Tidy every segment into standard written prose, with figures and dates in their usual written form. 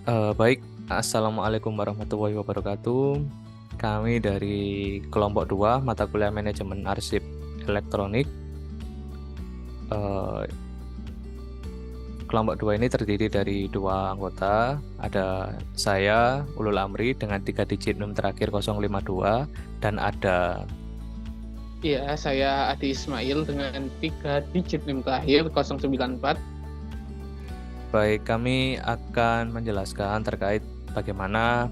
Baik, Assalamualaikum warahmatullahi wabarakatuh. Kami dari kelompok 2 mata kuliah manajemen arsip elektronik. Eh, Kelompok 2 ini terdiri dari dua anggota. Ada saya, Ulul Amri, dengan 3 digit NUM terakhir 052, dan ada. Iya, saya Adi Ismail dengan 3 digit NIM terakhir 094. Baik, kami akan menjelaskan terkait bagaimana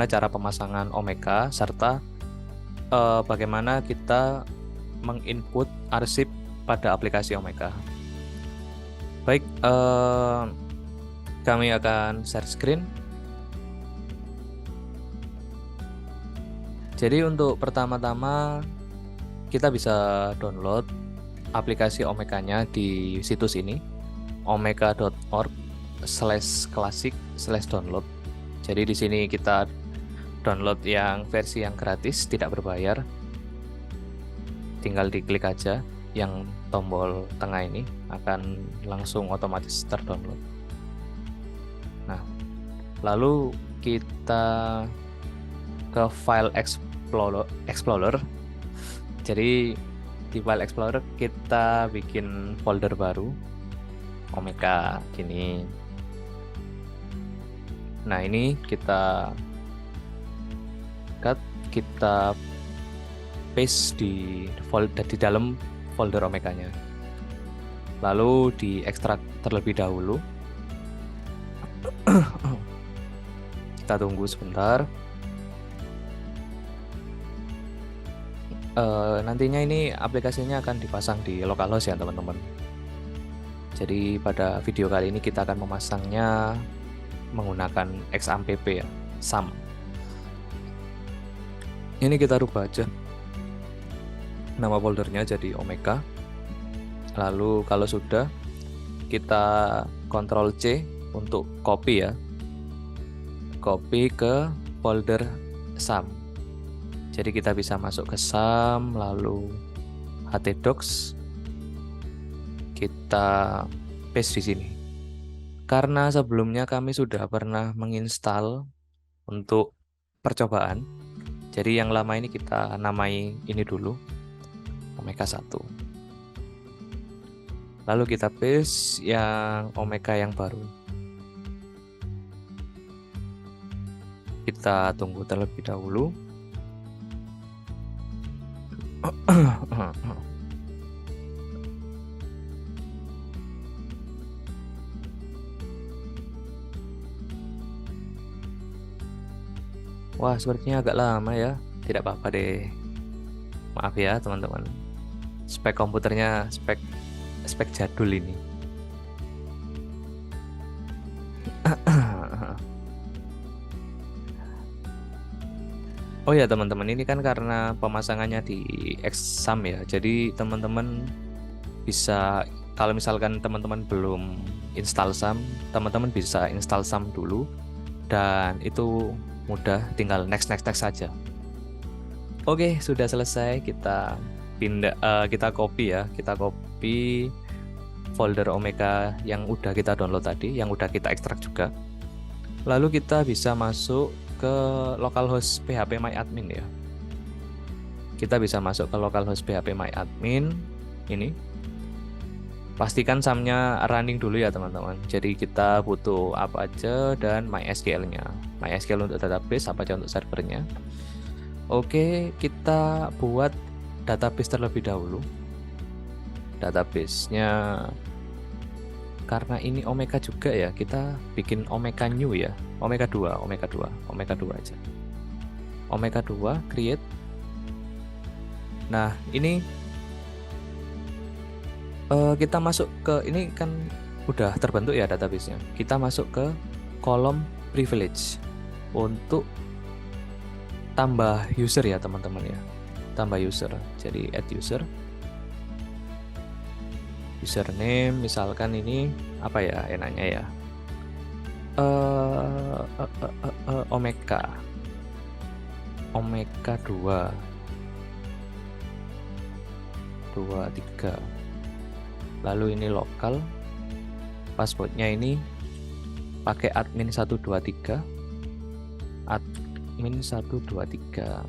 cara pemasangan Omeka, serta bagaimana kita menginput arsip pada aplikasi Omeka. Baik, kami akan share screen. Jadi untuk pertama-tama kita bisa download aplikasi Omeka-nya di situs ini, omeka.org/classic/download. Jadi di sini kita download yang versi yang gratis, tidak berbayar. Tinggal diklik aja yang tombol tengah ini, akan langsung otomatis terdownload. Nah, lalu kita ke file Explorer. Jadi di file Explorer kita bikin folder baru, Omeka gini. Nah, ini kita paste di dalam folder Omeka-nya. Lalu diekstrak terlebih dahulu. Kita tunggu sebentar. Nantinya ini aplikasinya akan dipasang di localhost ya teman-teman. Jadi pada video kali ini kita akan memasangnya menggunakan XAMPP ya, SAM. Ini kita rubah aja nama foldernya jadi Omeka. Lalu kalau sudah, kita Ctrl C untuk copy ya. Copy ke folder SAM. Jadi kita bisa masuk ke SAM, lalu htdocs, kita paste di sini. Karena sebelumnya kami sudah pernah menginstal untuk percobaan, jadi yang lama ini kita namai ini dulu, Omeka 1. Lalu kita paste yang Omeka yang baru. Kita tunggu terlebih dahulu. Wah, sepertinya agak lama ya. Tidak apa-apa deh. Maaf ya, teman-teman. Spek komputernya spek jadul ini. Oh ya teman-teman, ini kan karena pemasangannya di Xsam ya. Jadi teman-teman bisa, kalau misalkan teman-teman belum install SAM, teman-teman bisa install SAM dulu, dan itu mudah, tinggal next saja. Oke, sudah selesai. Kita kita copy ya. Kita copy folder Omeka yang udah kita download tadi, yang udah kita ekstrak juga. Lalu kita bisa masuk ke localhost phpMyAdmin ya. Kita bisa masuk ke localhost phpMyAdmin ini. Pastikan SAM-nya running dulu ya teman-teman. Jadi kita butuh apa aja dan MySQL-nya. MySQL untuk database, apa aja untuk servernya. Oke, kita buat database terlebih dahulu. Database-nya, karena ini Omeka juga ya, kita bikin Omeka new ya. Omeka 2 aja. Omeka 2 create. Nah, ini kita masuk ke, ini kan udah terbentuk ya database-nya. Kita masuk ke kolom privilege untuk tambah user ya teman-teman ya. Tambah user. Jadi add user. Username misalkan ini apa ya enaknya ya. Omeka 2 3. Lalu ini lokal, passwordnya ini pakai admin 123. Admin 123.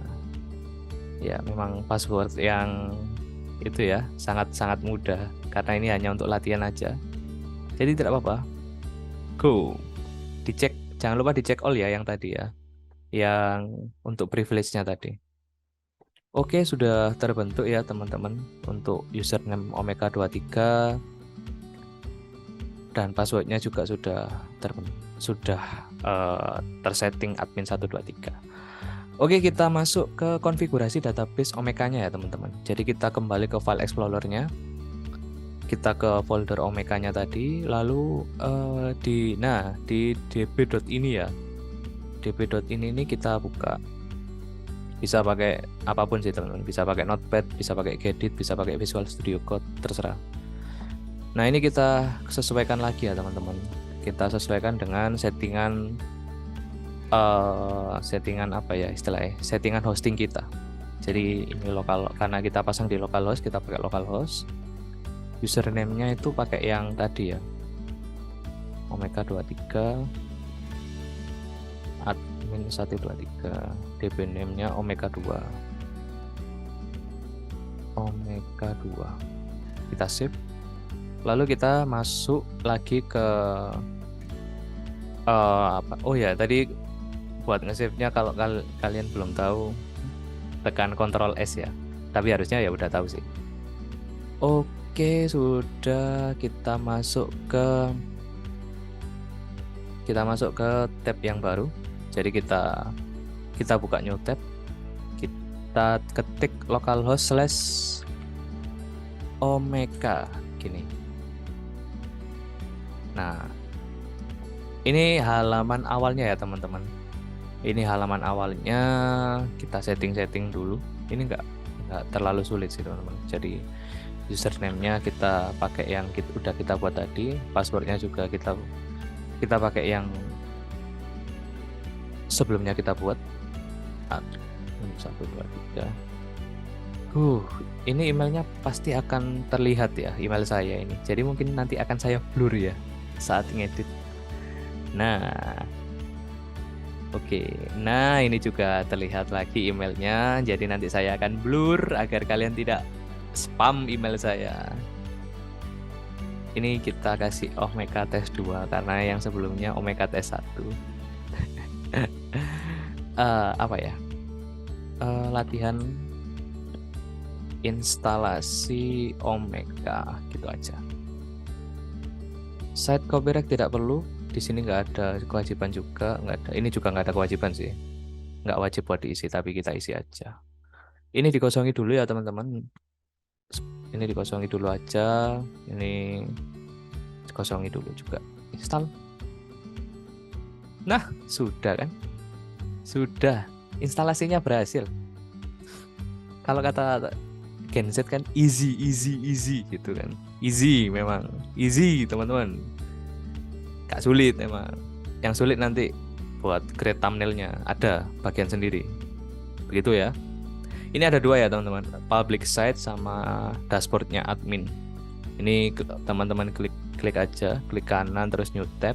Ya, memang password yang itu ya, sangat-sangat mudah karena ini hanya untuk latihan aja. Jadi tidak apa-apa. Go. Dicek, jangan lupa dicek all ya yang tadi ya. Yang untuk privilege-nya tadi. Oke, sudah terbentuk ya teman-teman untuk username Omega 23 dan passwordnya juga sudah tersetting admin 123. Oke, kita masuk ke konfigurasi database Omega-nya ya teman-teman. Jadi kita kembali ke file explorer-nya. Kita ke folder Omega-nya tadi, lalu di db.ini ya. db.ini ini kita buka. Bisa pakai apapun sih teman-teman. Bisa pakai Notepad, bisa pakai Gedit, bisa pakai Visual Studio Code, terserah. Nah, ini kita sesuaikan lagi ya teman-teman. Kita sesuaikan dengan settingan apa ya istilahnya, settingan hosting kita. Jadi ini lokal, karena kita pasang di localhost, kita pakai localhost. Username-nya itu pakai yang tadi ya, Omega 23 admin 123. DB name-nya Omega 2. Omega 2. Kita save. Lalu kita masuk lagi ke apa? Oh ya, tadi buat nge-save-nya kalau kalian belum tahu, tekan Ctrl S ya. Tapi harusnya ya udah tahu sih. Oke, sudah kita masuk ke tab yang baru. Jadi kita buka new tab. Kita ketik localhost/omega gini. Nah, ini halaman awalnya ya teman-teman. Ini halaman awalnya, kita setting dulu. Ini nggak terlalu sulit sih teman-teman. Jadi username-nya kita pakai yang udah kita buat tadi. Passwordnya juga kita pakai yang sebelumnya kita buat. 123. Ini emailnya pasti akan terlihat ya, email saya ini. Jadi mungkin nanti akan saya blur ya saat ngedit. Nah, oke, nah ini juga terlihat lagi emailnya. Jadi nanti saya akan blur agar kalian tidak spam email saya. Ini kita kasih Omega Test 2 karena yang sebelumnya Omega Test 1. Apa ya? Latihan instalasi Omega gitu aja. Site copyright tidak perlu. Di sini nggak ada kewajiban juga, nggak ada. Ini juga nggak ada kewajiban sih, nggak wajib buat diisi, tapi kita isi aja. Ini dikosongi dulu ya teman-teman. Ini dikosongi dulu aja. Ini dikosongi dulu juga. Install. Nah, sudah kan? Sudah. Instalasinya berhasil. Kalau kata Gen Z kan easy gitu kan. Easy memang. Easy teman-teman. Gak sulit emang. Yang sulit nanti buat create thumbnailnya, ada bagian sendiri. Begitu ya. Ini ada dua ya teman-teman, public site sama dashboardnya admin. Ini teman-teman klik aja, klik kanan terus new tab.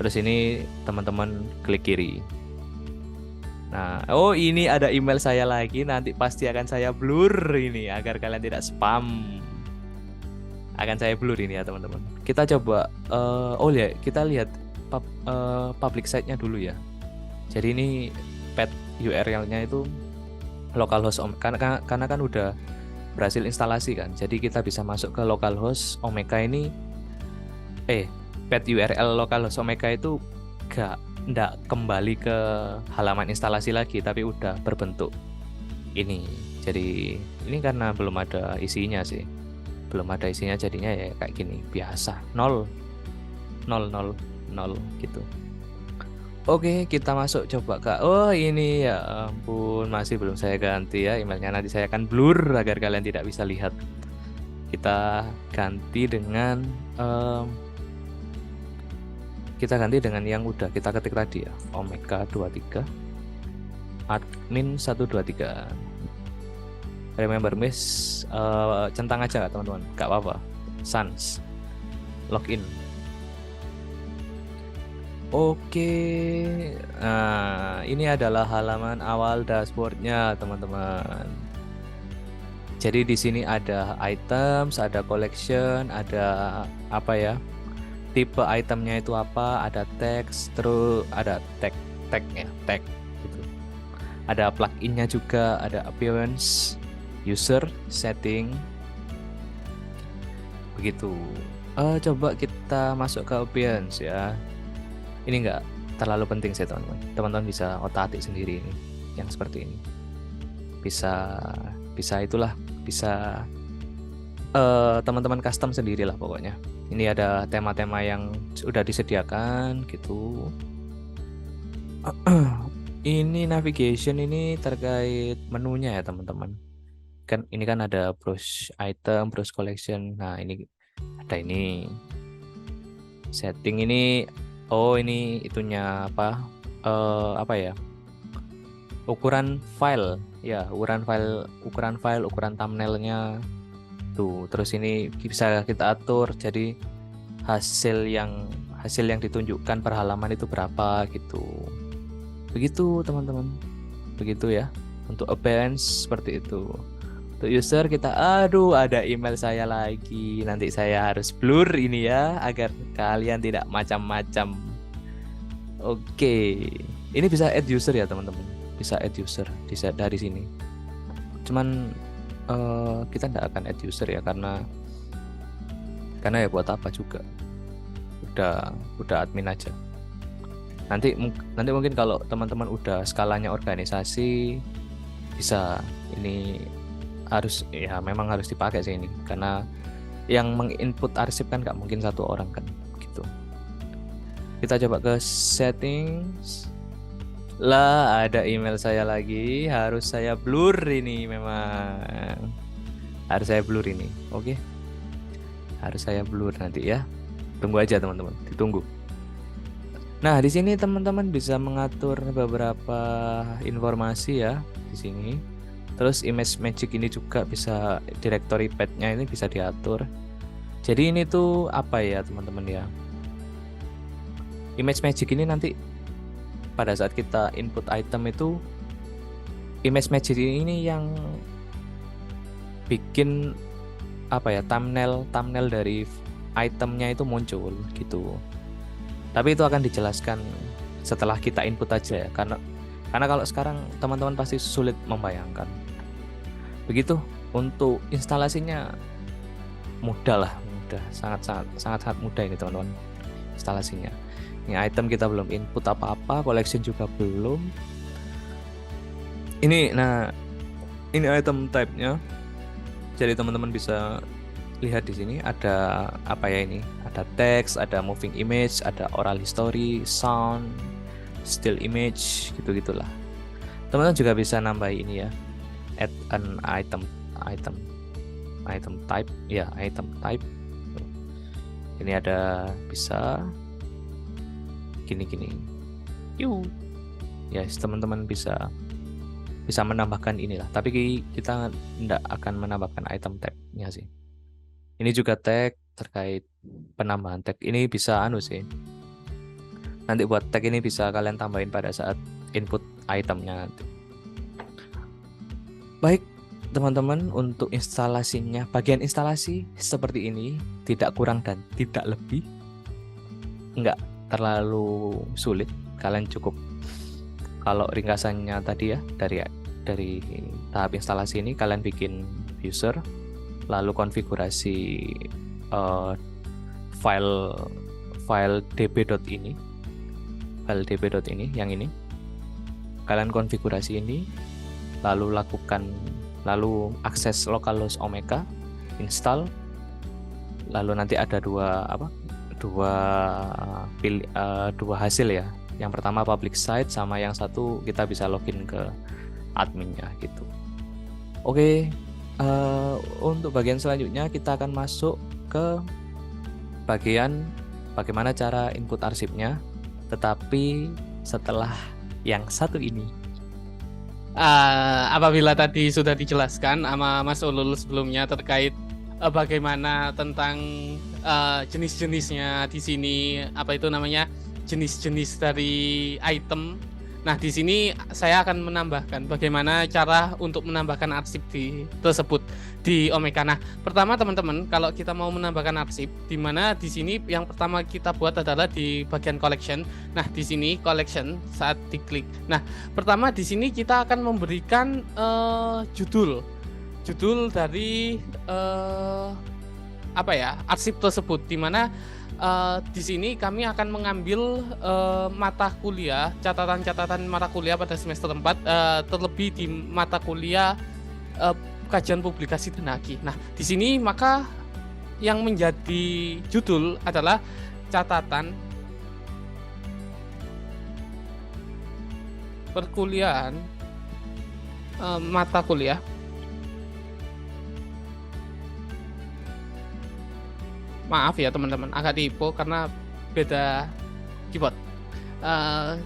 Terus ini teman-teman klik kiri. Nah, oh ini ada email saya lagi, nanti pasti akan saya blur ini agar kalian tidak spam. Akan saya blur ini ya teman-teman. Kita coba, oh ya kita lihat public site-nya dulu ya. Jadi ini path URL-nya itu localhost karena kan udah berhasil instalasi kan. Jadi kita bisa masuk ke localhost Omega ini. Path URL localhost Omega itu nggak kembali ke halaman instalasi lagi, tapi udah berbentuk ini. Jadi ini karena belum ada isinya sih. Belum ada isinya jadinya ya kayak gini, biasa 0 gitu. Oke, kita masuk coba Kak. Oh ini ya ampun, masih belum saya ganti ya emailnya, nanti saya akan blur agar kalian tidak bisa lihat. Kita ganti dengan yang udah kita ketik tadi ya, Omega 23 admin 123. Remember miss, centang aja teman-teman, gak apa-apa. Sans login. Oke, nah ini adalah halaman awal dashboardnya teman-teman. Jadi di sini ada items, ada collection, ada apa ya? Tipe itemnya itu apa? Ada teks, terus ada tag ya, tag gitu. Ada pluginnya juga, ada appearance, user, setting, begitu. Coba kita masuk ke appearance ya. Ini nggak terlalu penting sih teman-teman. Teman-teman bisa otak-atik sendiri ini, yang seperti ini. Bisa itulah, bisa teman-teman custom sendiri lah pokoknya. Ini ada tema-tema yang sudah disediakan gitu. Ini navigation ini terkait menunya ya teman-teman. Kan ini kan ada browse item, browse collection. Nah, ini ada ini. Setting ini ini itunya apa? Apa ya? Ukuran file ya, ukuran file, ukuran thumbnailnya tuh. Terus ini bisa kita atur jadi hasil yang ditunjukkan per halaman itu berapa gitu. Begitu teman-teman. Begitu ya. Untuk appearance seperti itu. Untuk user kita ada email saya lagi. Nanti saya harus blur ini ya agar kalian tidak macam-macam. Oke. Ini bisa add user ya teman-teman. Bisa add user dari sini. Cuman kita tidak akan add user ya karena ya buat apa juga. Udah admin aja. Nanti mungkin kalau teman-teman udah skalanya organisasi bisa ini memang harus dipakai sih ini karena yang menginput arsip kan nggak mungkin satu orang kan gitu. Kita coba ke settings. Lah ada email saya lagi, harus saya blur ini memang. Harus saya blur ini. Oke. Harus saya blur nanti ya. Tunggu aja teman-teman, ditunggu. Nah, di sini teman-teman bisa mengatur beberapa informasi ya di sini. Terus image magic ini juga bisa, directory path-nya ini bisa diatur. Jadi ini tuh apa ya teman-teman ya? Image magic ini nanti pada saat kita input item itu, image magic ini yang bikin apa ya, thumbnail dari itemnya itu muncul gitu. Tapi itu akan dijelaskan setelah kita input aja ya, karena kalau sekarang teman-teman pasti sulit membayangkan. Begitu. Untuk instalasinya mudah, sangat mudah ini teman-teman instalasinya. Ini item kita belum input apa-apa, collection juga belum. Ini item type-nya. Jadi teman-teman bisa lihat di sini ada apa ya ini? Ada teks, ada moving image, ada oral history, sound, still image, gitu-gitulah. Teman-teman juga bisa nambah ini ya. Add an item type. Ya, item type. Ini ada bisa gini. Ya, teman-teman bisa menambahkan inilah. Tapi kita tidak akan menambahkan item tag-nya sih. Ini juga tag terkait penambahan tag. Ini bisa sih. Nanti buat tag ini bisa kalian tambahin pada saat input itemnya nanti. Baik, teman-teman, untuk instalasinya, bagian instalasi seperti ini, tidak kurang dan tidak lebih. Enggak terlalu sulit. Kalian cukup, kalau ringkasannya tadi ya, dari tahap instalasi ini kalian bikin user, lalu konfigurasi file db.ini, yang ini kalian konfigurasi ini, lalu akses localhost Omega, install, lalu nanti ada dua hasil ya. Yang pertama public site, sama yang satu kita bisa login ke adminnya gitu. Oke. Untuk bagian selanjutnya kita akan masuk ke bagian bagaimana cara input arsipnya, tetapi setelah yang satu ini. Apabila tadi sudah dijelaskan sama Mas Ulul sebelumnya terkait bagaimana tentang jenis-jenisnya di sini, apa itu namanya, jenis-jenis dari item. Nah, di sini saya akan menambahkan bagaimana cara untuk menambahkan arsip tersebut di Omeka. Nah, pertama teman-teman, kalau kita mau menambahkan arsip, di mana di sini yang pertama kita buat adalah di bagian collection. Nah, di sini collection saat diklik. Nah, pertama di sini kita akan memberikan judul dari arsip tersebut, di mana di sini kami akan mengambil mata kuliah, catatan mata kuliah pada semester 4, terlebih di mata kuliah kajian publikasi dan haki. Nah, di sini maka yang menjadi judul adalah catatan perkuliahan mata kuliah maaf ya teman-teman, agak typo karena beda keyboard.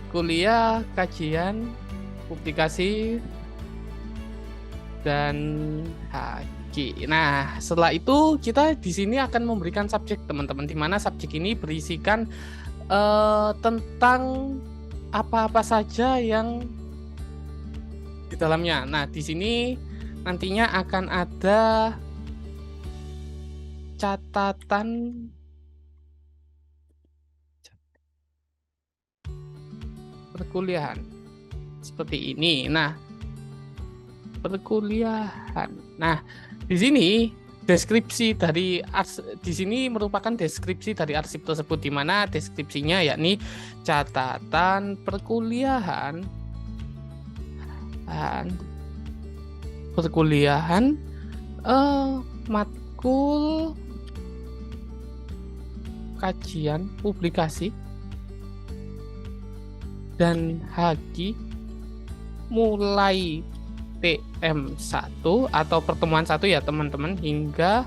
Kuliah kajian publikasi dan haki. Nah, setelah itu kita di sini akan memberikan subjek teman-teman, di mana subjek ini berisikan tentang apa-apa saja yang di dalamnya. Nah, di sini nantinya akan ada catatan perkuliahan seperti ini. Nah, perkuliahan. Nah, di sini deskripsi dari di sini merupakan deskripsi dari arsip tersebut, di mana deskripsinya yakni catatan perkuliahan matkul kajian publikasi dan haki mulai TM1 atau pertemuan 1 ya teman-teman hingga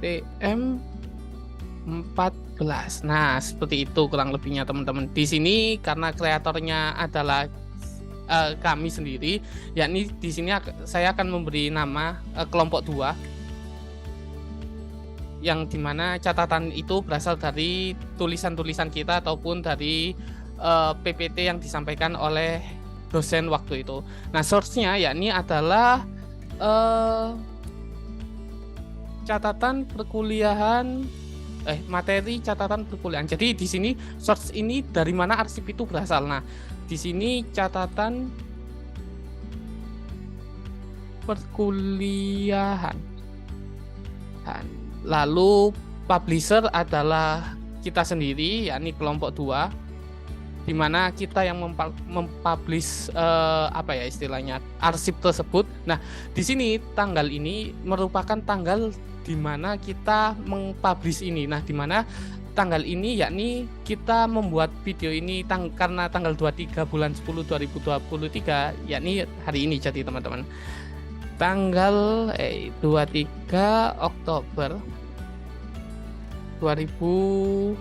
TM14. Nah, seperti itu kurang lebihnya teman-teman. Di sini karena kreatornya adalah kami sendiri, yakni di sini saya akan memberi nama kelompok 2, yang dimana catatan itu berasal dari tulisan-tulisan kita ataupun dari PPT yang disampaikan oleh dosen waktu itu. Nah, source-nya yakni adalah catatan perkuliahan materi catatan perkuliahan. Jadi di sini source ini dari mana arsip itu berasal. Nah, di sini catatan perkuliahan. Lalu publisher adalah kita sendiri, yakni kelompok 2, di mana kita yang mempublish istilahnya arsip tersebut. Nah, di sini tanggal ini merupakan tanggal di mana kita mempublish ini. Nah, di mana tanggal ini yakni kita membuat video ini karena tanggal 23 bulan 10 2023, yakni hari ini. Jadi teman-teman, tanggal 23 Oktober 2023.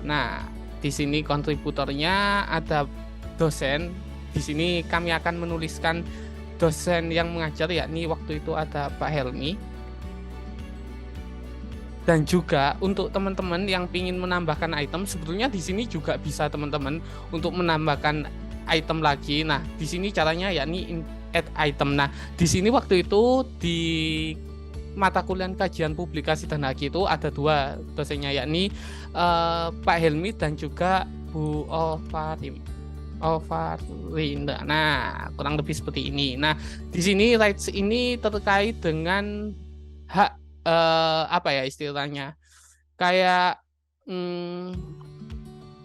Nah, di sini kontributornya ada dosen. Di sini kami akan menuliskan dosen yang mengajar, yakni waktu itu ada Pak Helmi. Dan juga untuk teman-teman yang ingin menambahkan item, sebetulnya di sini juga bisa teman-teman untuk menambahkan item lagi. Nah, di sini caranya yakni add item. Nah, di sini waktu itu di mata kuliah kajian publikasi dan haki itu ada 2 dosennya, yakni Pak Helmi dan juga Bu Ovarinda. Nah, kurang lebih seperti ini. Nah, di sini rights ini terkait dengan hak istilahnya kayak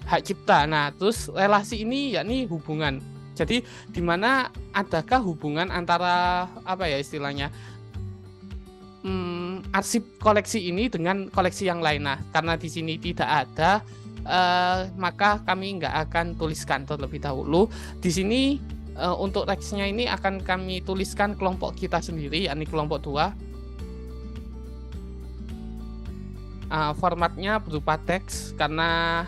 hak cipta. Nah, terus relasi ini yakni hubungan. Jadi di mana adakah hubungan antara istilahnya arsip koleksi ini dengan koleksi yang lain. Nah, karena di sini tidak ada, maka kami nggak akan tuliskan terlebih dahulu. Di sini untuk teksnya ini akan kami tuliskan kelompok kita sendiri, yakni kelompok 2. Formatnya berupa teks karena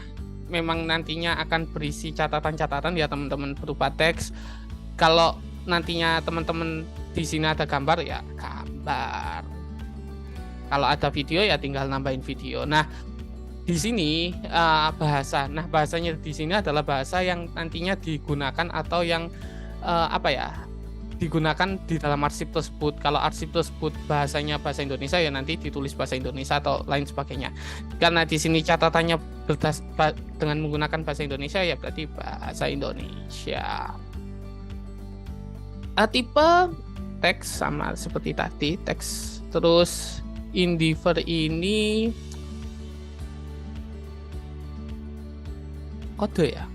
memang nantinya akan berisi catatan-catatan ya teman-teman, berupa teks. Kalau nantinya teman-teman di sini ada gambar ya gambar. Kalau ada video ya tinggal nambahin video. Nah, di sini bahasa. Nah, bahasanya di sini adalah bahasa yang nantinya digunakan atau yang digunakan di dalam arsip tersebut. Kalau arsip tersebut bahasanya bahasa Indonesia ya nanti ditulis bahasa Indonesia atau lain sebagainya. Karena di sini catatannya dengan menggunakan bahasa Indonesia ya berarti bahasa Indonesia. Tipe teks sama seperti tadi, teks. Terus endeavor ini kode ya.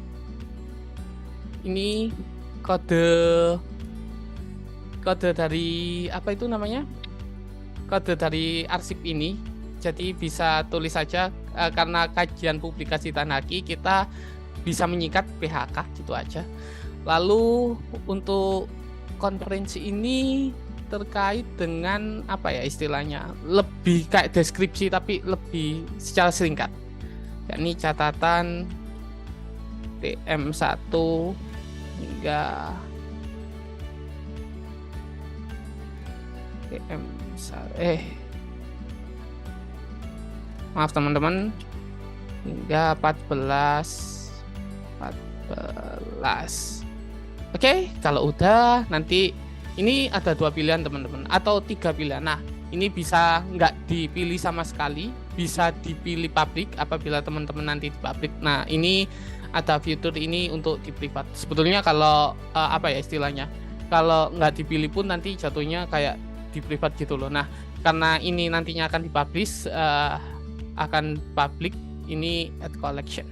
Ini kode dari apa itu namanya? Kode dari arsip ini. Jadi bisa tulis saja karena kajian publikasi Tanaki kita bisa menyikat PHK gitu aja. Lalu untuk konferensi ini terkait dengan apa ya istilahnya? Lebih kayak deskripsi tapi lebih secara singkat. Yakni catatan TM1 hingga maaf teman-teman, hingga 14. Oke, kalau udah nanti ini ada 2 pilihan teman-teman atau 3 pilihan. Nah, ini bisa nggak dipilih sama sekali, bisa dipilih publik apabila teman-teman nanti di publik. Nah, ini ada fitur ini untuk di privat. Sebetulnya kalau apa ya istilahnya, kalau nggak dipilih pun nanti jatuhnya kayak di privat gitu loh. Nah, karena ini nantinya akan dipublish, akan publik ini at collection.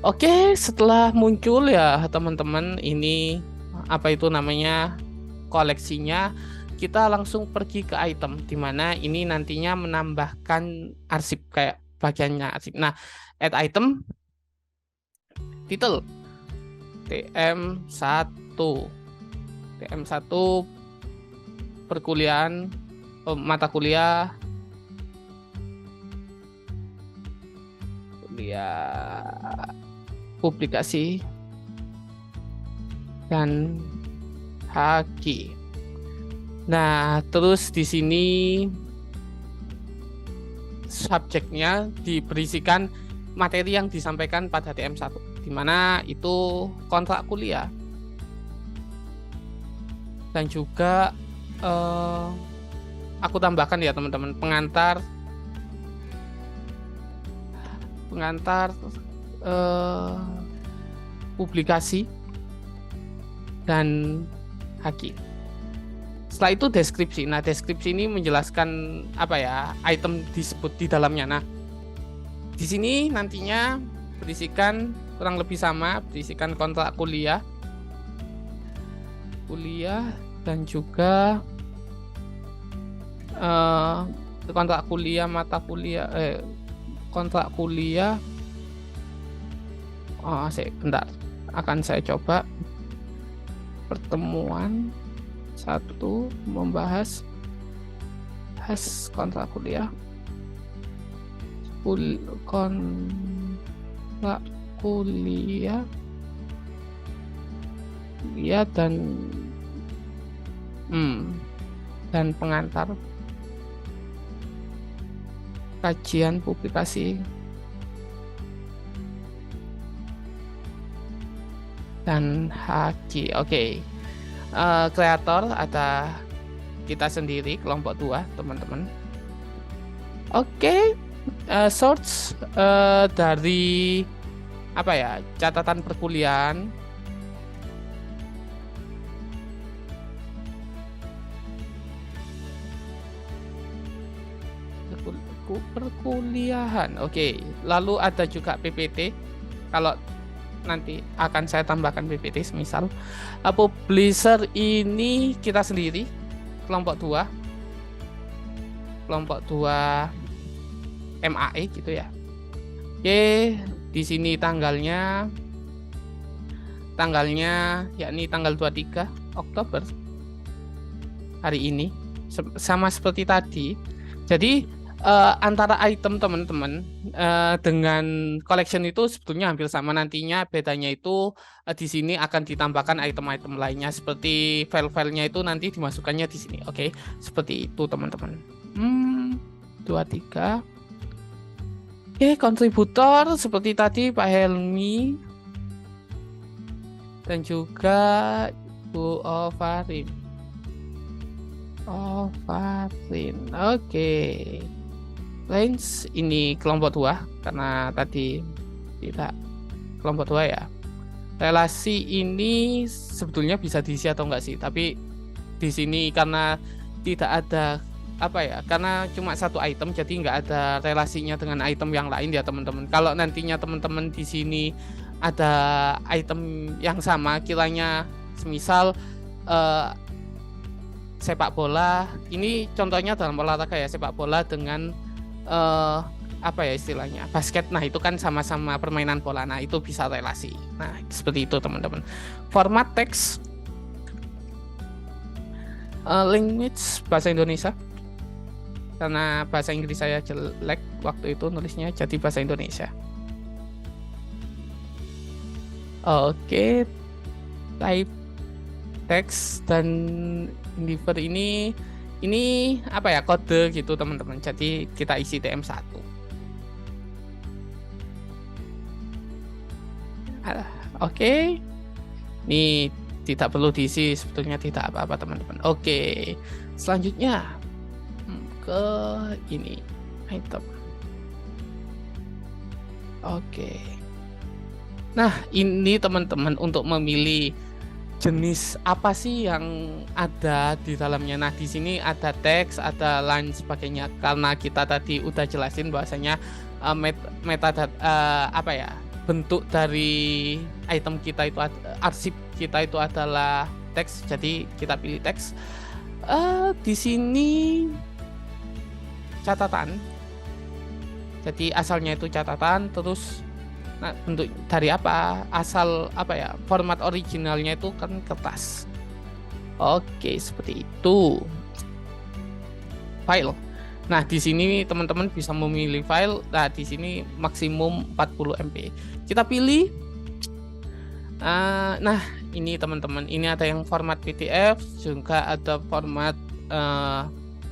Oke, setelah muncul ya teman-teman ini apa itu namanya koleksinya, kita langsung pergi ke item di mana ini nantinya menambahkan arsip kayak bagiannya arsip. Nah, add item title TM1 perkuliahan mata kuliah publikasi dan haki. Nah, terus di sini subjeknya diberisikan materi yang disampaikan pada TM1, di mana itu kontrak kuliah. Dan juga aku tambahkan ya teman-teman pengantar publikasi dan haki. Setelah itu deskripsi. Nah, deskripsi ini menjelaskan apa ya item disebut di dalamnya. Nah, di sini nantinya berisikan kurang lebih sama, berisikan kontrak kuliah dan juga kontrak kuliah mata kuliah kontrak kuliah. Bentar, akan saya coba. Pertemuan 1 membahas kontrak kuliah dan pengantar kajian publikasi dan haki. Oke. Kreator ada kita sendiri, kelompok 2 teman-teman. Oke. Source dari apa ya catatan perkuliahan. Perkuliahan. Oke. Lalu ada juga PPT. Kalau nanti akan saya tambahkan PPT semisal. Publisher ini kita sendiri, kelompok 2 MAE gitu ya. Oke, di sini tanggalnya yakni tanggal 23 Oktober hari ini, sama seperti tadi. Jadi antara item teman-teman dengan collection itu sebetulnya hampir sama. Nantinya bedanya itu di sini akan ditambahkan item-item lainnya seperti file-filenya itu nanti dimasukkannya di sini. Oke, seperti itu teman-teman. 2, 3. Oke, kontributor seperti tadi Pak Helmi dan juga Bu Ovarin. Oke. Lens ini kelompok 2 karena tadi tidak kelompok 2 ya. Relasi ini sebetulnya bisa diisi atau enggak sih, tapi di sini karena tidak ada karena cuma satu item jadi nggak ada relasinya dengan item yang lain ya teman-teman. Kalau nantinya teman-teman di sini ada item yang sama, kiranya semisal sepak bola, ini contohnya dalam olahraga ya, sepak bola dengan istilahnya basket. Nah itu kan sama-sama permainan bola, nah itu bisa relasi. Nah seperti itu teman-teman. Format teks, language bahasa Indonesia, karena bahasa Inggris saya jelek waktu itu nulisnya, jadi bahasa Indonesia. Oke, type teks dan deliver ini kode gitu teman-teman. Jadi kita isi TM1. Oke. Ini tidak perlu diisi, sebetulnya tidak apa-apa teman-teman. Oke. Selanjutnya ke ini item. Oke. Nah, ini teman-teman untuk memilih jenis apa sih yang ada di dalamnya. Nah, di sini ada teks, ada lain sebagainya. Karena kita tadi udah jelasin bahwasanya bentuk dari item kita itu, arsip kita itu adalah teks. Jadi kita pilih teks. Di sini catatan. Jadi asalnya itu catatan, terus bentuk dari apa? Asal format originalnya itu kan kertas. Oke, seperti itu. File. Nah, di sini teman-teman bisa memilih file. Nah, di sini maksimum 40 MB. Kita pilih. Nah, ini teman-teman, ini ada yang format PDF, juga ada format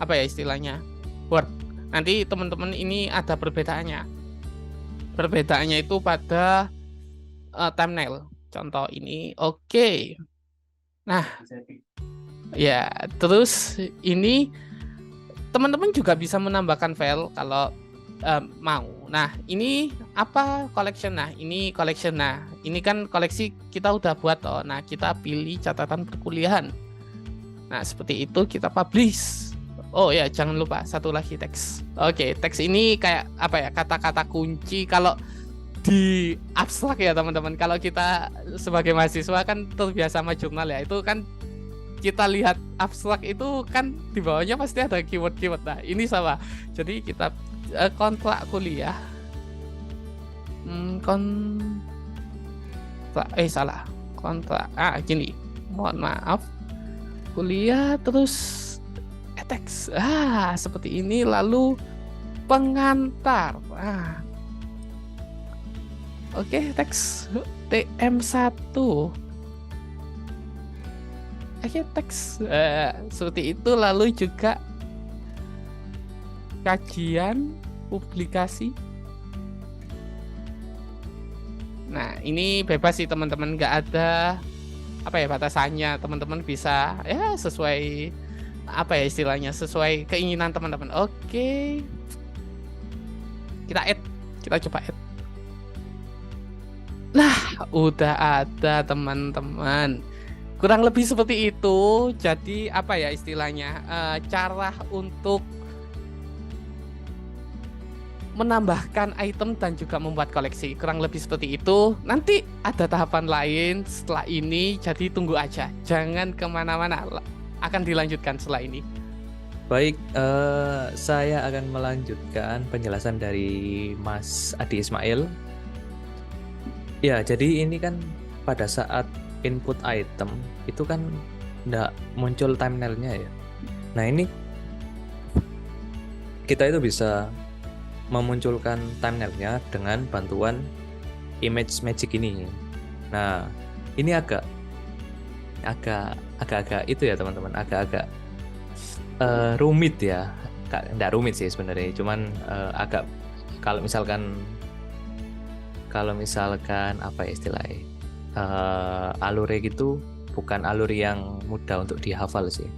istilahnya Word. Nanti teman-teman ini ada perbedaannya. Perbedaannya itu pada thumbnail. Contoh ini. Oke. Nah, ya, terus ini teman-teman juga bisa menambahkan file kalau mau. Nah, ini apa collection? Nah, ini collection. Nah, ini kan koleksi kita udah buat toh. Nah, kita pilih catatan perkuliahan. Nah, seperti itu kita publish. Oh ya, jangan lupa satu lagi teks. Oke, teks ini kayak kata-kata kunci kalau di abstrak ya teman-teman. Kalau kita sebagai mahasiswa kan terbiasa sama jurnal ya, itu kan kita lihat abstrak itu kan di bawahnya pasti ada keyword-keyword. Nah, ini sama. Jadi kita kontrak kuliah. Kontrak. Gini. Mohon maaf. Kuliah terus teks. Seperti ini, lalu pengantar. Oke, teks TM1. Oke, teks seperti itu, lalu juga kajian, publikasi. Nah, ini bebas sih teman-teman, nggak ada batasannya. Teman-teman bisa ya sesuai istilahnya, sesuai keinginan teman-teman. Oke. Kita coba add. Nah, udah ada teman-teman. Kurang lebih seperti itu. Jadi istilahnya cara untuk menambahkan item dan juga membuat koleksi. Kurang lebih seperti itu. Nanti ada tahapan lain setelah ini, jadi tunggu aja. Jangan kemana-mana. Akan dilanjutkan setelah ini. Baik, saya akan melanjutkan penjelasan dari Mas Adi Ismail. Ya, jadi ini kan pada saat input item itu kan nggak muncul thumbnailnya ya. Nah, ini kita itu bisa memunculkan thumbnailnya dengan bantuan image magic ini. Nah, ini agak itu ya teman-teman, agak rumit ya. nggak rumit sih sebenarnya, cuman agak kalau misalkan apa ya istilahnya, alure gitu bukan alur yang mudah untuk dihafal sih,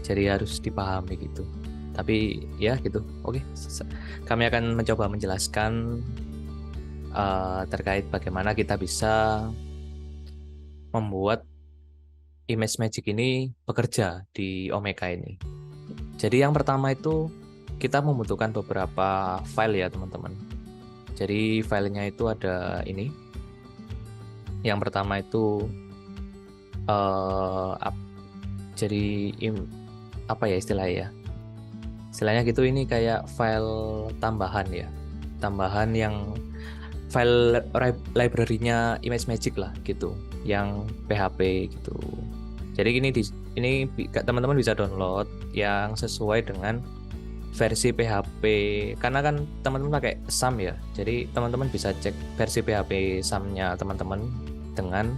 jadi harus dipahami gitu. Tapi ya gitu. Oke, kami akan mencoba menjelaskan terkait bagaimana kita bisa membuat image magic ini bekerja di Omeka ini. Jadi yang pertama itu kita membutuhkan beberapa file ya teman-teman. Jadi filenya itu ada ini. Yang pertama itu jadi apa ya istilahnya ya? Istilahnya gitu, ini kayak file tambahan ya. Tambahan yang file library-nya Image Magic lah gitu, yang PHP gitu. Jadi ini teman-teman bisa download yang sesuai dengan versi PHP, karena kan teman-teman pakai SAM ya. Jadi teman-teman bisa cek versi PHP SAM-nya teman-teman dengan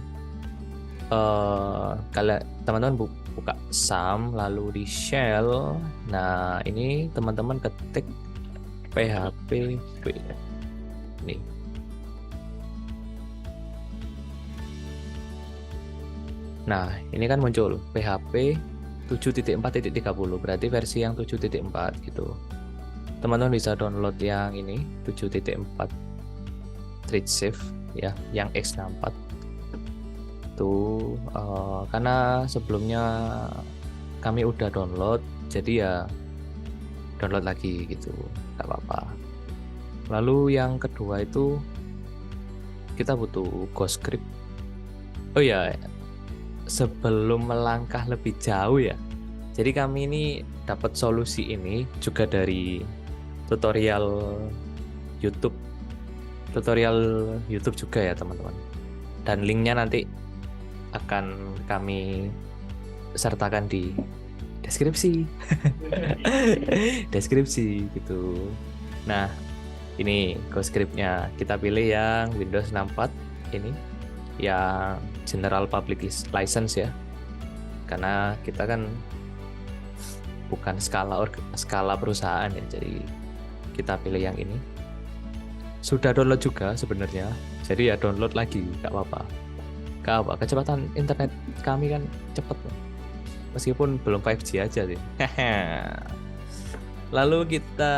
kalau teman-teman buka SAM lalu di shell. Nah, ini teman-teman ketik PHP ini. Nah, ini kan muncul PHP 7.4.30, berarti versi yang 7.4 gitu. Teman-teman bisa download yang ini 7.4 Threadsafe ya, yang X64 tuh, karena sebelumnya kami udah download, jadi ya download lagi gitu, nggak apa-apa. Lalu yang kedua itu kita butuh Ghostscript. Oh ya, sebelum melangkah lebih jauh ya, jadi kami ini dapat solusi ini juga dari tutorial YouTube juga ya teman-teman, dan linknya nanti akan kami sertakan di deskripsi gitu. Nah, ini Ghostscript-nya kita pilih yang Windows 64 ini, yang General Public License ya, karena kita kan bukan skala perusahaan ya, jadi kita pilih yang ini. Sudah download juga sebenarnya, jadi ya download lagi, nggak apa-apa. Kecepatan internet kami kan cepet, meskipun belum 5G aja sih. Lalu kita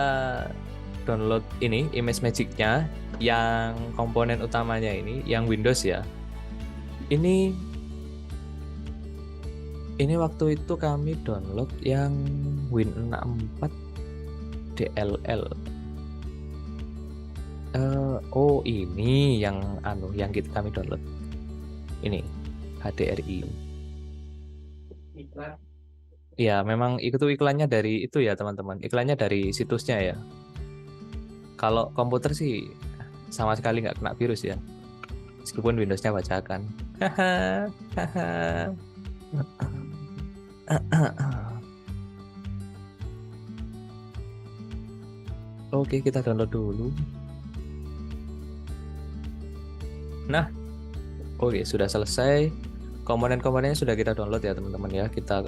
download ini Image Magic-nya, yang komponen utamanya ini yang Windows ya. Ini waktu itu kami download yang Win64 DLL. Oh, ini yang kami download. Ini HDRI. Ya, memang itu iklannya dari itu ya teman-teman. Iklannya dari situsnya ya. Kalau komputer sih sama sekali nggak kena virus ya, meskipun Windows-nya bacakan. Oke, kita download dulu. Nah, oke, sudah selesai. Komponen-komponennya sudah kita download ya teman-teman ya. Kita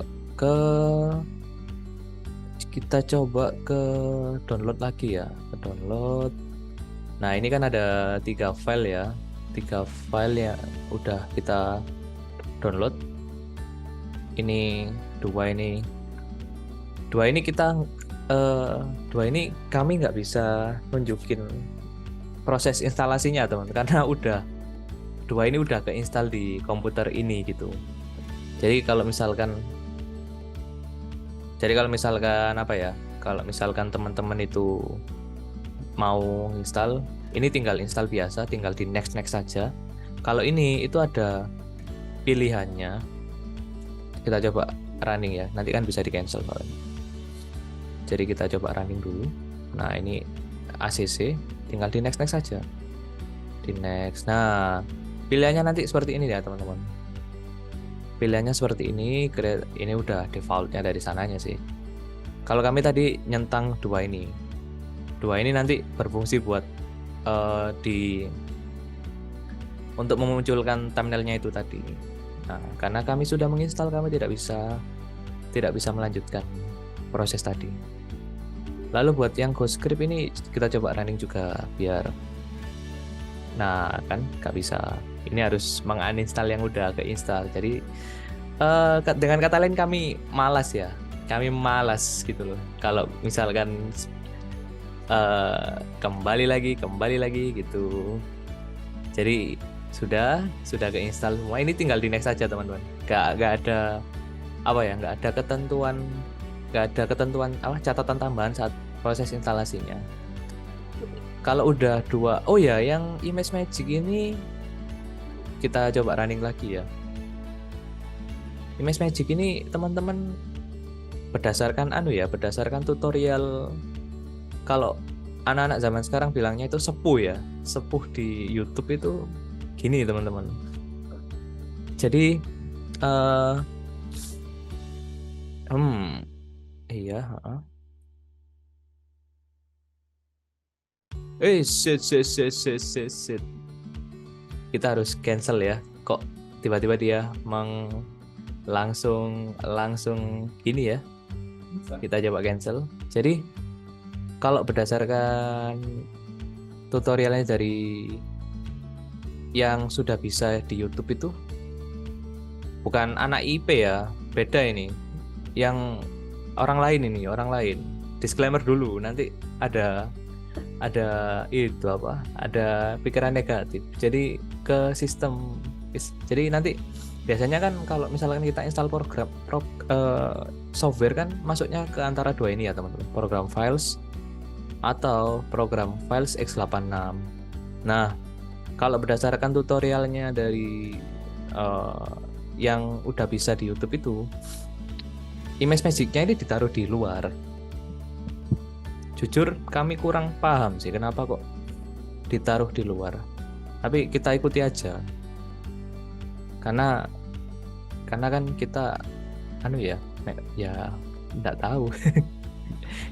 coba ke download lagi ya, ke download. Nah, ini kan ada 3 file ya, 3 file yang udah kita download. Ini dua ini kami nggak bisa nunjukin proses instalasinya teman, karena dua ini udah keinstall di komputer ini gitu. Jadi kalau misalkan apa ya, kalau misalkan teman-teman itu mau install, ini tinggal install biasa, tinggal di next saja. Kalau ini itu ada pilihannya, kita coba running ya, nanti kan bisa di cancel soalnya. Jadi kita coba running dulu. Nah, ini ACC, tinggal di next saja, di next. Nah, pilihannya nanti seperti ini ya teman-teman. Pilihannya seperti ini udah defaultnya dari sananya sih. Kalau kami tadi nyentang dua ini nanti berfungsi buat untuk memunculkan thumbnailnya itu tadi. Nah, karena kami sudah menginstal, kami tidak bisa melanjutkan proses tadi. Lalu buat yang GoScript ini kita coba running juga biar, nah kan nggak bisa. Ini harus menguninstall yang udah keinstall. Jadi dengan kata lain kami malas ya. Kami malas gitu loh. Kalau misalkan kembali lagi gitu. Jadi sudah keinstall semua. Ini tinggal di next saja teman-teman. Nggak ada apa ya, nggak ada ketentuan apa catatan tambahan saat proses instalasinya. Kalau udah dua, oh ya, yang ImageMagick ini kita coba running lagi ya. ImageMagick ini teman-teman berdasarkan berdasarkan tutorial, kalau anak-anak zaman sekarang bilangnya itu sepuh ya, sepuh di YouTube itu gini teman-teman. Jadi iya, shit. Kita harus cancel ya. Kok tiba-tiba dia langsung gini ya. Kita coba cancel. Jadi kalau berdasarkan tutorialnya dari yang sudah bisa di YouTube itu, bukan anak IP ya, beda ini. Yang orang lain. Disclaimer dulu, nanti ada itu apa? Ada pikiran negatif. Jadi ke sistem. Jadi nanti biasanya kan kalau misalkan kita install software kan masuknya ke antara dua ini ya teman-teman, program files atau program files x86. Nah, kalau berdasarkan tutorialnya dari yang udah bisa di YouTube itu, ImageMagick-nya ini ditaruh di luar. Jujur kami kurang paham sih kenapa kok ditaruh di luar. Tapi kita ikuti aja. Karena kan kita ya enggak tahu.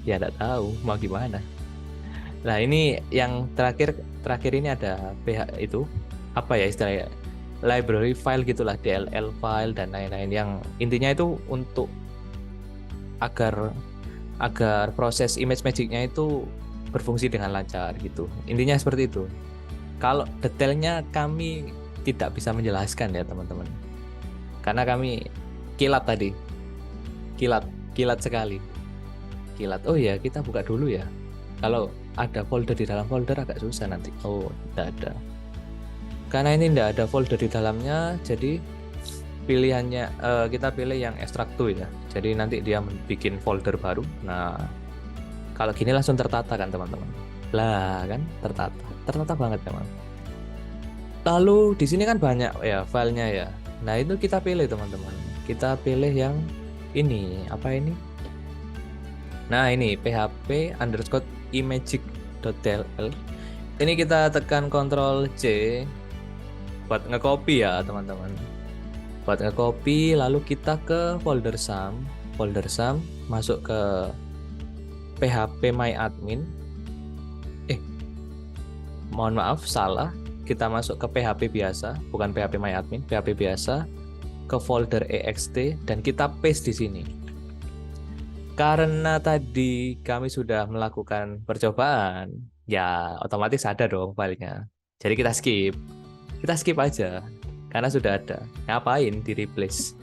Ya enggak tahu mau gimana. Nah, ini yang terakhir ini ada PH itu apa ya istilahnya, library file gitulah, DLL file dan lain-lain, yang intinya itu untuk agar proses ImageMagick-nya itu berfungsi dengan lancar gitu. Intinya seperti itu. Kalau detailnya kami tidak bisa menjelaskan ya teman-teman. Karena kami kilat tadi. Kilat sekali. Oh ya, kita buka dulu ya. Kalau ada folder di dalam folder agak susah nanti. Oh, tidak ada. Karena ini tidak ada folder di dalamnya, jadi pilihannya kita pilih yang extract to ya. Jadi nanti dia bikin folder baru. Nah, kalau gini langsung tertata kan teman-teman. Lah kan tertata banget teman. Lalu di sini kan banyak ya filenya ya. Nah, itu kita pilih teman-teman. Kita pilih yang ini, apa ini? Nah, ini php_imagick.dll. Ini kita tekan Ctrl C buat nge-copy ya teman-teman. Buat nge-copy, lalu kita ke folder sum, masuk ke php_myadmin. Mohon maaf, salah. Kita masuk ke PHP biasa, bukan php_myadmin, PHP biasa, ke folder ext, dan kita paste di sini. Karena tadi kami sudah melakukan percobaan, ya otomatis ada dong filenya. Jadi kita skip aja, karena sudah ada. Ngapain di replace?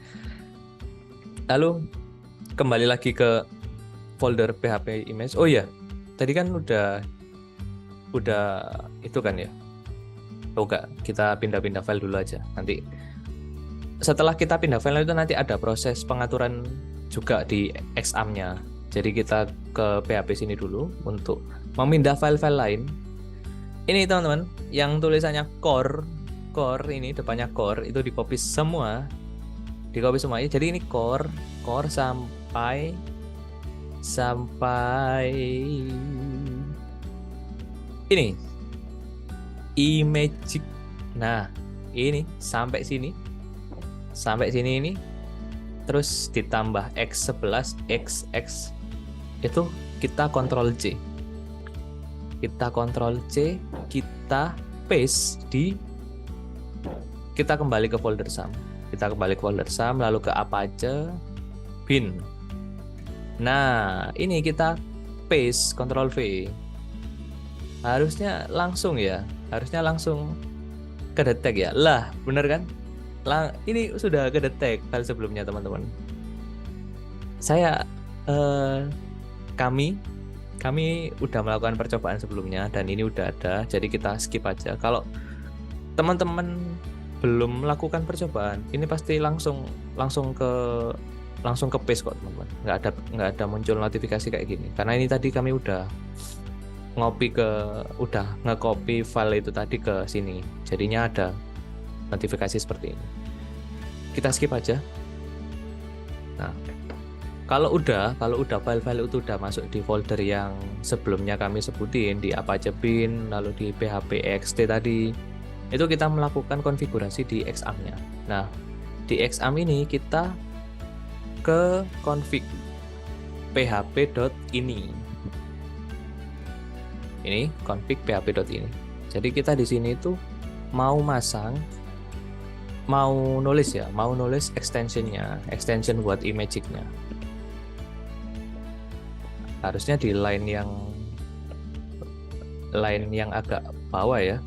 Lalu kembali lagi ke folder php image. Oh ya, tadi kan udah itu kan ya. Oh enggak, kita pindah-pindah file dulu aja. Nanti setelah kita pindah file itu nanti ada proses pengaturan juga di XAMP-nya. Jadi kita ke PHP sini dulu untuk memindah file-file lain. Ini teman-teman, yang tulisannya core ini depannya core itu di-copy semua. Jadi ini core sampai ini ImageMagick. Nah, ini sampai sini ini, terus ditambah X11 XX, itu kita Ctrl C, kita paste kita kembali ke folder sum, lalu ke Apache bin. Nah, ini kita paste, Ctrl V. Harusnya langsung kedetek ya. Lah, bener kan? Ini sudah kedetek file sebelumnya, teman-teman. Kami udah melakukan percobaan sebelumnya dan ini udah ada, jadi kita skip aja. Kalau teman-teman belum melakukan percobaan, ini pasti langsung ke paste kok, teman-teman. Nggak ada muncul notifikasi kayak gini. Karena ini tadi kami udah nge-copy file itu tadi ke sini. Jadinya ada notifikasi seperti ini. Kita skip aja. Nah, kalau udah file-file itu udah masuk di folder yang sebelumnya kami sebutin di Apache bin, lalu di PHP ext tadi, itu kita melakukan konfigurasi di xamp-nya. Nah, di xamp ini kita ke config php.ini. Ini config php.ini. Jadi kita di sini tuh mau nulis extension buat imaging-nya. Harusnya di line yang agak bawah ya.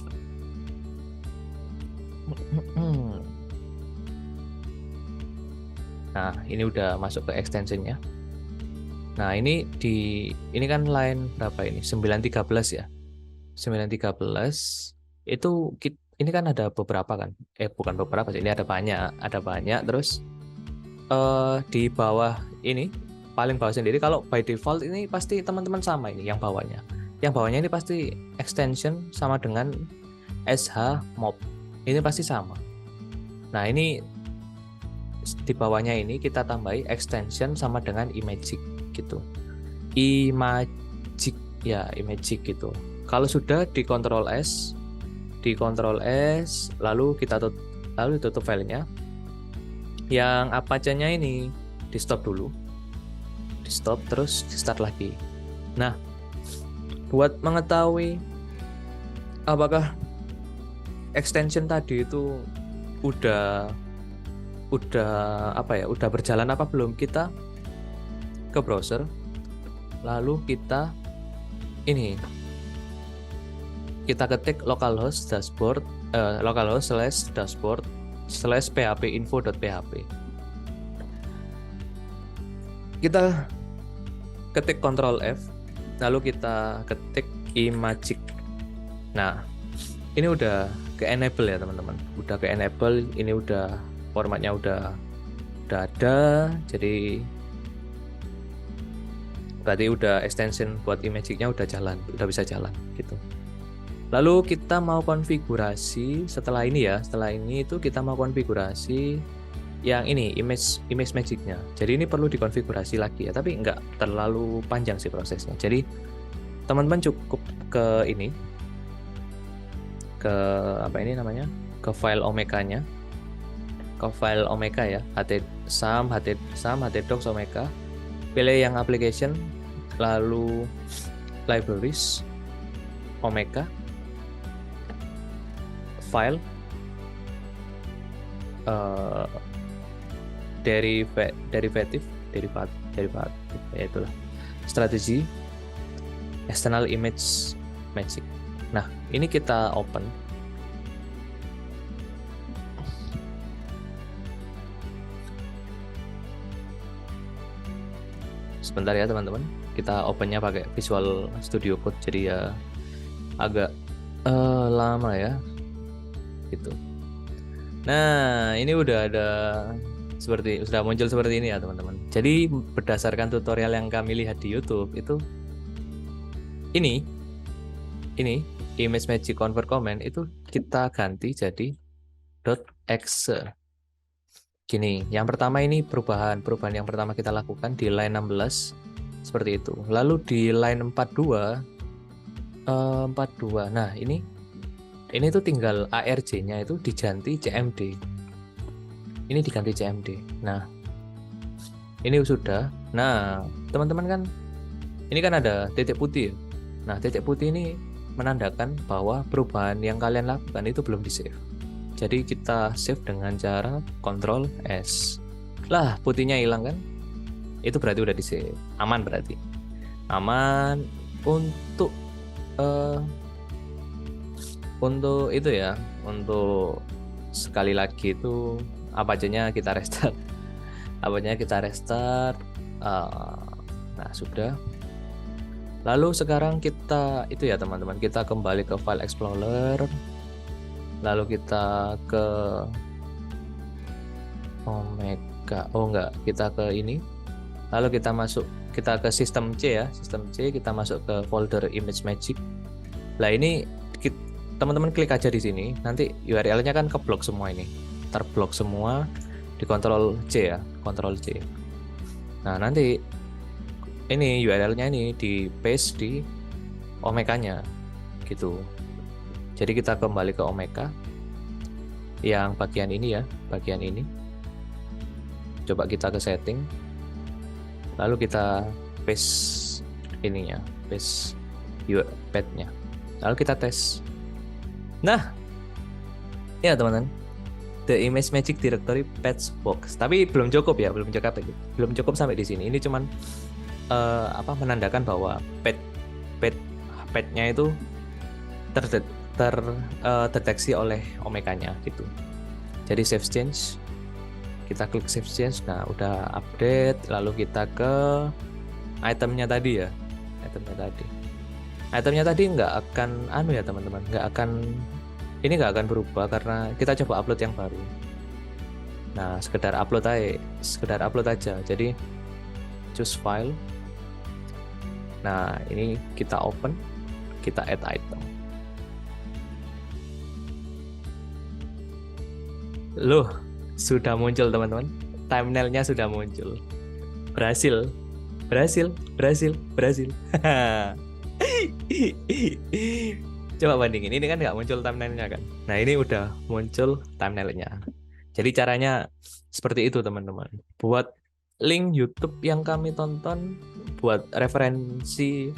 Nah, ini udah masuk ke extension-nya. Nah, ini kan line berapa ini? 913 ya. 913 itu ini kan ada beberapa kan? Bukan beberapa sih, ini ada banyak. Terus di bawah ini paling bawah sendiri, kalau by default ini pasti teman-teman sama ini yang bawahnya. Yang bawahnya ini pasti extension sama dengan shmob. Ini pasti sama. Nah, ini di bawahnya ini kita tambahi extension sama dengan imaging gitu. Imaging gitu. Kalau sudah di Ctrl S, lalu tutup filenya. Yang Apache-nya ini di stop dulu. Di stop terus di start lagi. Nah, buat mengetahui apakah extension tadi itu udah berjalan apa belum, kita ke browser, lalu kita ketik localhost /dashboard/phpinfo.php. Kita ketik Ctrl F, lalu kita ketik imaging. Nah, ini udah ke enable ya, teman-teman. Udah ke enable, ini udah formatnya udah ada, jadi berarti udah extension buat imaging-nya udah bisa jalan gitu. Lalu kita mau konfigurasi setelah ini itu kita mau konfigurasi yang ini image magic-nya. Jadi ini perlu dikonfigurasi lagi ya, tapi nggak terlalu panjang sih prosesnya. Jadi teman-teman cukup ke file omega-nya. Ke file omega ya, htdocs omega. Pilih yang application, lalu libraries omega, file, derivative ya itulah, strategi, external image magic. Nah, ini kita open. Sebentar ya, teman-teman. Kita opennya pakai Visual Studio Code, jadi ya agak lama ya gitu. Nah, ini sudah muncul seperti ini ya, teman-teman. Jadi berdasarkan tutorial yang kami lihat di YouTube itu ini image magic convert command itu kita ganti jadi .exe. Gini, yang pertama ini perubahan yang pertama kita lakukan di line 16 seperti itu. Lalu di line 42 nah ini tuh tinggal arj-nya itu diganti cmd. Ini diganti cmd. Nah, ini sudah. Nah, teman-teman kan ini kan ada titik putih. Nah, titik putih ini menandakan bahwa perubahan yang kalian lakukan itu belum di-save. Jadi kita save dengan cara Ctrl S. Lah, putihnya hilang kan? Itu berarti udah di-save. Aman berarti. aman. Untuk eh, untuk itu ya, untuk sekali lagi itu apa aja kita restart, apa aja kita restart. Eh, nah sudah. Lalu sekarang kita itu ya teman-teman, kita kembali ke File Explorer, lalu kita ke Omega. Oh enggak, kita ke ini. Lalu kita ke sistem C ya, sistem C, kita masuk ke folder ImageMagick. Lah ini teman-teman klik aja di sini, nanti URL-nya kan keblok semua ini, terblok semua di Ctrl C ya, Ctrl C. Nah nanti ini URL-nya ini di paste di Omega-nya gitu. Jadi kita kembali ke Omega yang bagian ini ya, bagian ini. Coba kita ke setting, lalu kita paste ininya, paste path-nya, lalu kita tes. Nah ya teman-teman, the ImageMagick directory path box. Tapi belum cukup ya, belum cukup sampai di sini. Ini cuman menandakan bahwa path-nya itu terdeteksi oleh Omega-nya gitu. Jadi save change, kita klik save change. Nah udah update, lalu kita ke itemnya tadi ya, itemnya tadi nggak akan ya teman-teman, ini nggak akan berubah karena kita coba upload yang baru. Nah sekedar upload aja. Jadi choose file. Nah ini kita open, kita add item. Loh, sudah muncul teman-teman, thumbnailnya sudah muncul. Berhasil. Coba bandingin, ini kan nggak muncul thumbnailnya kan. Nah ini udah muncul thumbnailnya. Jadi caranya seperti itu teman-teman. Buat link YouTube yang kami tonton, buat referensi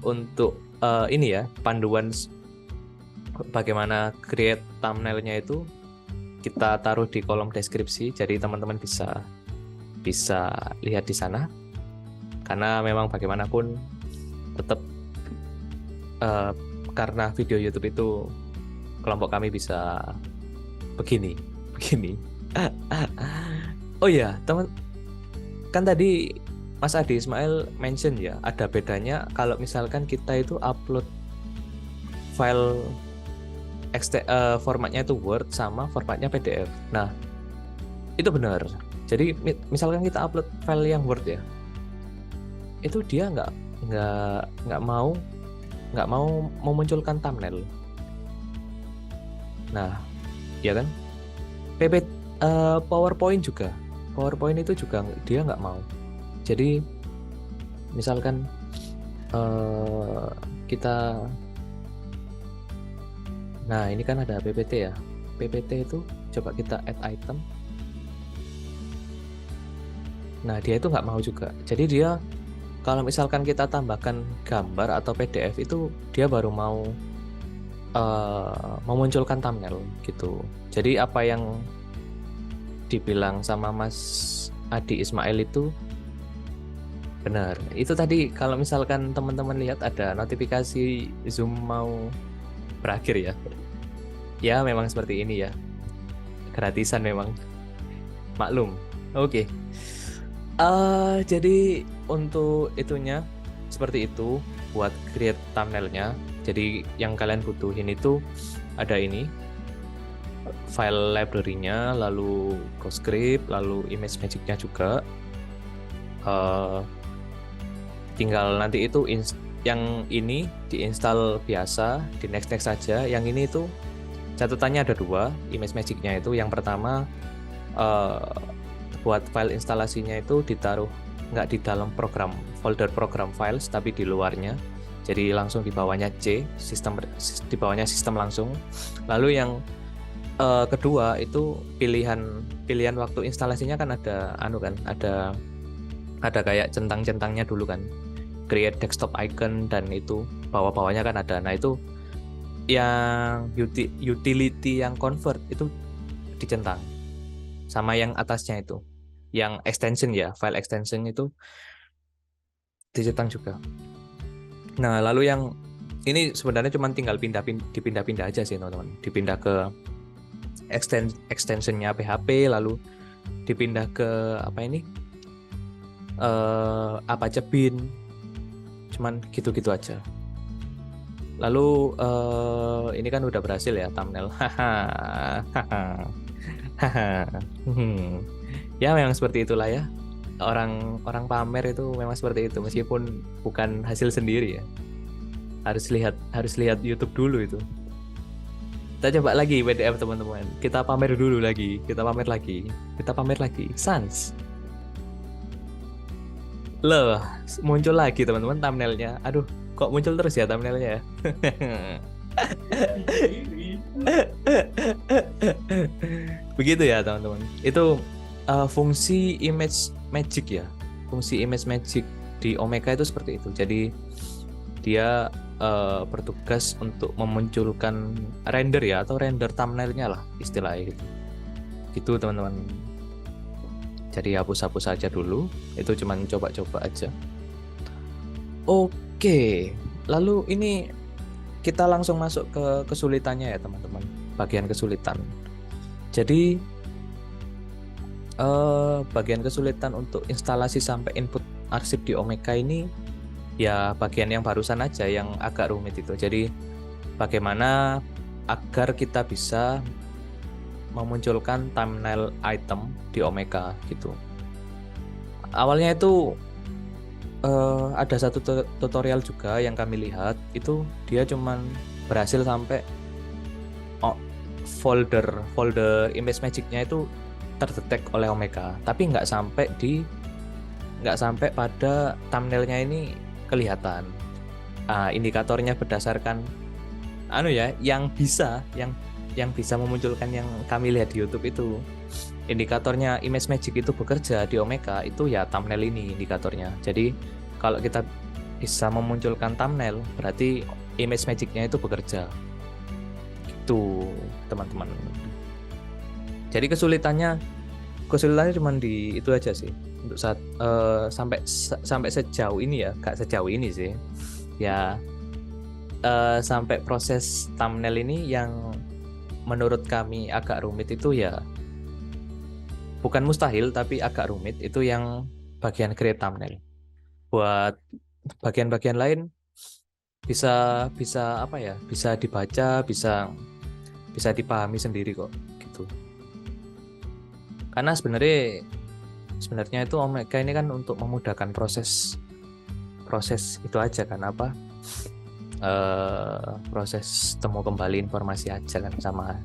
untuk ini ya, panduan bagaimana create thumbnailnya itu kita taruh di kolom deskripsi, jadi teman-teman bisa lihat di sana. Karena memang bagaimanapun tetap karena video YouTube itu kelompok kami bisa begini. Oh ya teman, kan tadi Mas Adi Ismail mention ya, ada bedanya kalau misalkan kita itu upload file formatnya itu Word sama formatnya PDF. Nah itu benar. Jadi misalkan kita upload file yang Word ya, itu dia nggak mau memunculkan thumbnail. Nah ya kan, PowerPoint itu juga dia nggak mau. Jadi misalkan kita, nah ini kan ada PPT ya, PPT itu coba kita add item. Nah dia itu nggak mau juga. Jadi dia kalau misalkan kita tambahkan gambar atau PDF itu dia baru mau memunculkan thumbnail gitu. Jadi apa yang dibilang sama Mas Adi Ismail itu benar. Itu tadi kalau misalkan teman-teman lihat ada notifikasi Zoom mau berakhir ya. Ya memang seperti ini ya. Gratisan memang. Maklum. Oke. Jadi untuk itunya seperti itu buat create thumbnailnya. Jadi yang kalian butuhin itu ada ini, file library-nya, lalu GoScript, lalu ImageMagick-nya juga. Tinggal nanti itu yang ini diinstal biasa, di next saja. Yang ini itu catatannya ada dua, ImageMagick-nya itu yang pertama buat file instalasinya itu ditaruh nggak di dalam folder program files tapi di luarnya, jadi langsung di bawahnya C, di bawahnya sistem langsung. Lalu yang kedua itu pilihan waktu instalasinya kan ada ada kayak centang-centangnya dulu kan, create desktop icon, dan itu bawah-bawahnya kan ada. Nah itu yang utility yang convert itu dicentang, sama yang atasnya itu yang extension ya, file extension itu dicetak juga. Nah, lalu yang ini sebenarnya cuma tinggal dipindah-pindah aja sih teman-teman. Dipindah ke extensionnya PHP, lalu dipindah ke apa ini? Apa aja bin. Cuman gitu-gitu aja. Lalu ini kan udah berhasil ya thumbnail. Ya memang seperti itulah ya. Orang pamer itu memang seperti itu, meskipun bukan hasil sendiri ya. Harus lihat YouTube dulu itu. Kita coba lagi WDF teman-teman. Kita pamer dulu lagi. Kita pamer lagi. Sans. Loh, muncul lagi teman-teman thumbnailnya. Aduh, kok muncul terus ya thumbnailnya ya? Begitu ya teman-teman. Itu fungsi image magic ya. Fungsi image magic di Omeka itu seperti itu. Jadi dia bertugas untuk memunculkan render ya, atau render thumbnailnya lah istilahnya gitu. Gitu teman-teman. Jadi hapus aja dulu. Itu cuman coba-coba aja. Oke. Lalu ini kita langsung masuk ke kesulitannya ya teman-teman. Bagian kesulitan. Jadi bagian kesulitan untuk instalasi sampai input arsip di Omeka ini ya bagian yang barusan aja yang agak rumit itu. Jadi bagaimana agar kita bisa memunculkan thumbnail item di Omeka gitu. Awalnya itu ada satu tutorial juga yang kami lihat, itu dia cuman berhasil sampai folder image magic-nya itu terdetek oleh Omeka, tapi nggak sampai pada thumbnailnya ini kelihatan. Indikatornya berdasarkan yang bisa memunculkan yang kami lihat di YouTube itu. Indikatornya image magic itu bekerja di Omeka itu ya thumbnail ini indikatornya. Jadi kalau kita bisa memunculkan thumbnail, berarti image magic-nya itu bekerja. Gitu, teman-teman. Jadi kesulitannya cuma di itu aja sih. Untuk saat sampai sejauh ini ya, gak sejauh ini sih. Ya sampai proses thumbnail ini yang menurut kami agak rumit itu ya, bukan mustahil tapi agak rumit, itu yang bagian create thumbnail. Buat bagian-bagian lain bisa dibaca, bisa dipahami sendiri kok gitu. Karena sebenarnya itu Omeka ini kan untuk memudahkan proses itu aja kan, proses temu kembali informasi aja kan, sama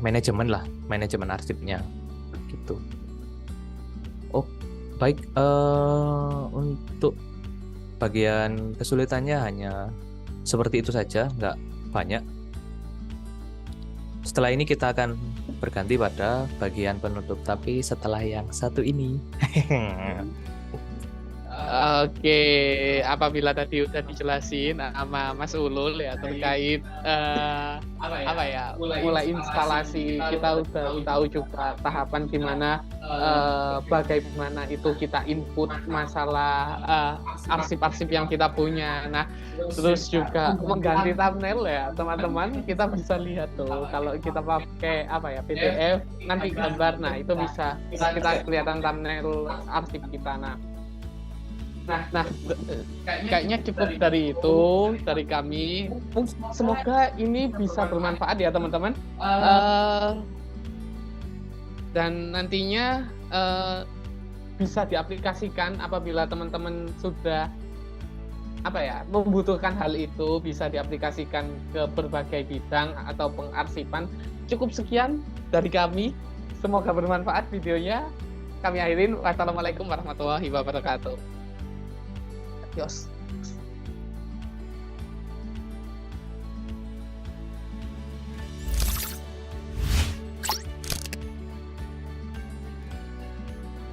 manajemen arsipnya gitu. Oh baik, untuk bagian kesulitannya hanya seperti itu saja, nggak banyak. Setelah ini kita akan berganti pada bagian penutup, tapi setelah yang satu ini. Oke, apabila tadi udah dijelasin sama Mas Ulul ya terkait mulai instalasi, kita udah tahu juga tahapan gimana bagaimana itu kita input masalah arsip-arsip yang kita punya. Nah, terus juga mengganti thumbnail ya teman-teman, kita bisa lihat tuh kalau kita pakai PDF nanti gambar, nah itu bisa kita kelihatan thumbnail arsip kita. Nah, kayaknya cukup dari itu dari kami. Semoga ini bisa bermanfaat ya teman-teman. Dan nantinya bisa diaplikasikan apabila teman-teman sudah membutuhkan hal itu, bisa diaplikasikan ke berbagai bidang atau pengarsipan. Cukup sekian dari kami. Semoga bermanfaat videonya. Kami akhirin. Wassalamualaikum warahmatullahi wabarakatuh. Yos.